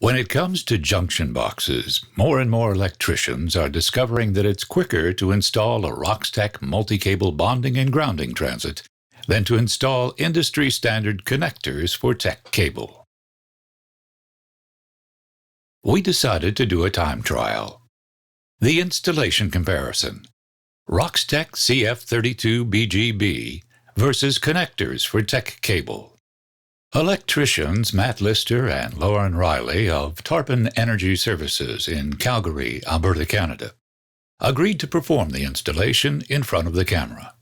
When it comes to junction boxes, more and more electricians are discovering that it's quicker to install a Roxtec multi-cable bonding and grounding transit than to install industry-standard connectors for Teck cable. We decided to do a time trial. The installation comparison: Roxtec CF32 BG B versus connectors for Teck cable. Electricians Matt Lister and Lauren Riley of Tarpon Energy Services in Calgary, Alberta, Canada, agreed to perform the installation in front of the camera.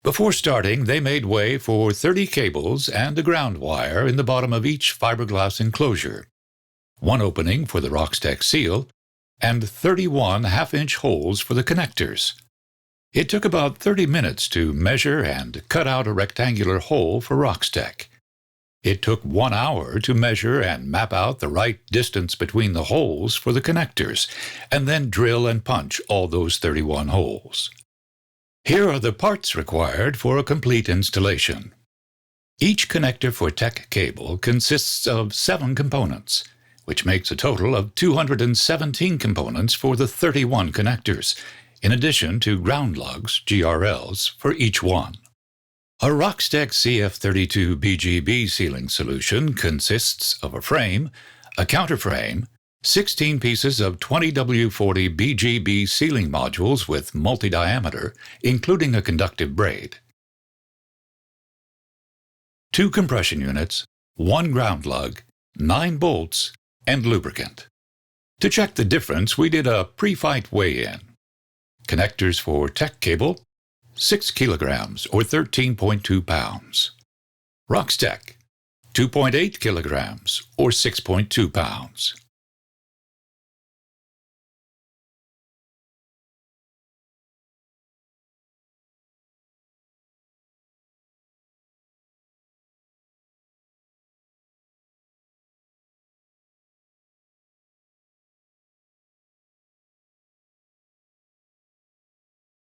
Before starting, they made way for 30 cables and a ground wire in the bottom of each fiberglass enclosure, one opening for the Roxtec seal, and 31 half-inch holes for the connectors. It took about 30 minutes to measure and cut out a rectangular hole for Roxtec. It took 1 hour to measure and map out the right distance between the holes for the connectors, and then drill and punch all those 31 holes. Here are the parts required for a complete installation. Each connector for Teck cable consists of 7 components, which makes a total of 217 components for the 31 connectors, in addition to ground lugs, GRLs, for each one. A Roxtec CF32 BG B sealing solution consists of a frame, a counterframe, 16 pieces of 20W40 BG B sealing modules with multi-diameter, including a conductive braid, 2 compression units, 1 ground lug, 9 bolts, and lubricant. To check the difference, we did a pre-fight weigh-in. Connectors for Teck cable: 6 kilograms or 13.2 pounds. Roxtec, 2.8 kilograms or 6.2 pounds.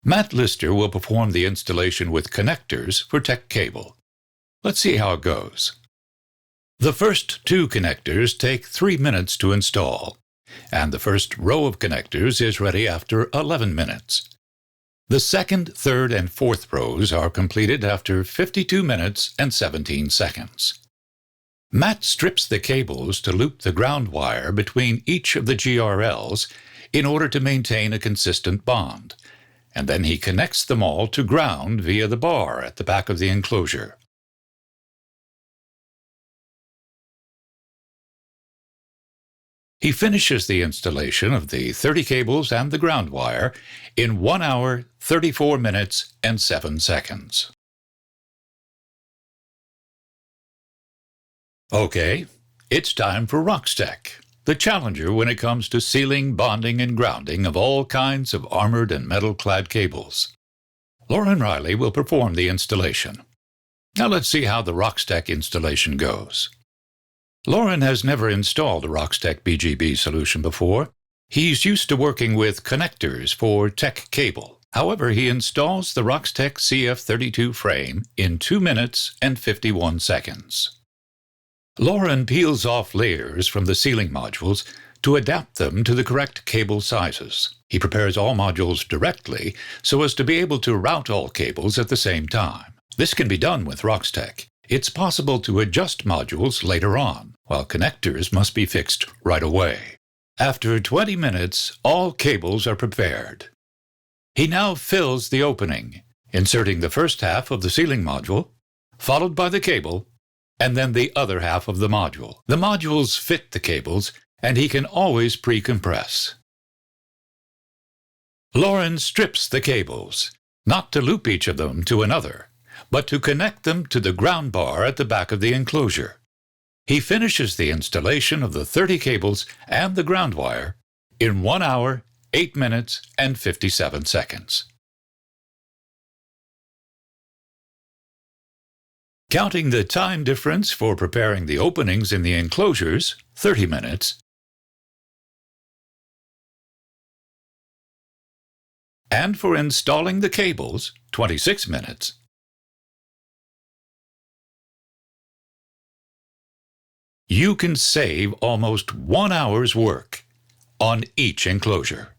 Matt Lister will perform the installation with connectors for Teck cable. Let's see how it goes. The first 2 connectors take 3 minutes to install, and the first row of connectors is ready after 11 minutes. The second, third, and fourth rows are completed after 52 minutes and 17 seconds. Matt strips the cables to loop the ground wire between each of the GRLs in order to maintain a consistent bond, and then he connects them all to ground via the bar at the back of the enclosure. He finishes the installation of the 30 cables and the ground wire in 1 hour, 34 minutes, and 7 seconds. Okay, it's time for Roxtec, the challenger when it comes to sealing, bonding, and grounding of all kinds of armored and metal-clad cables. Lauren Riley will perform the installation. Now let's see how the Roxtec installation goes. Lauren has never installed a Roxtec BG B solution before. He's used to working with connectors for Teck cable. However, he installs the Roxtec CF32 frame in 2 minutes and 51 seconds. Lauren peels off layers from the sealing modules to adapt them to the correct cable sizes. He prepares all modules directly so as to be able to route all cables at the same time. This can be done with Roxtec. It's possible to adjust modules later on, while connectors must be fixed right away. After 20 minutes, all cables are prepared. He now fills the opening, inserting the first half of the sealing module, followed by the cable, and then the other half of the module. The modules fit the cables, and he can always pre-compress. Lauren strips the cables, not to loop each of them to another, but to connect them to the ground bar at the back of the enclosure. He finishes the installation of the 30 cables and the ground wire in 1 hour, 8 minutes, and 57 seconds. Counting the time difference for preparing the openings in the enclosures, 30 minutes, and for installing the cables, 26 minutes, you can save almost 1 hour's work on each enclosure.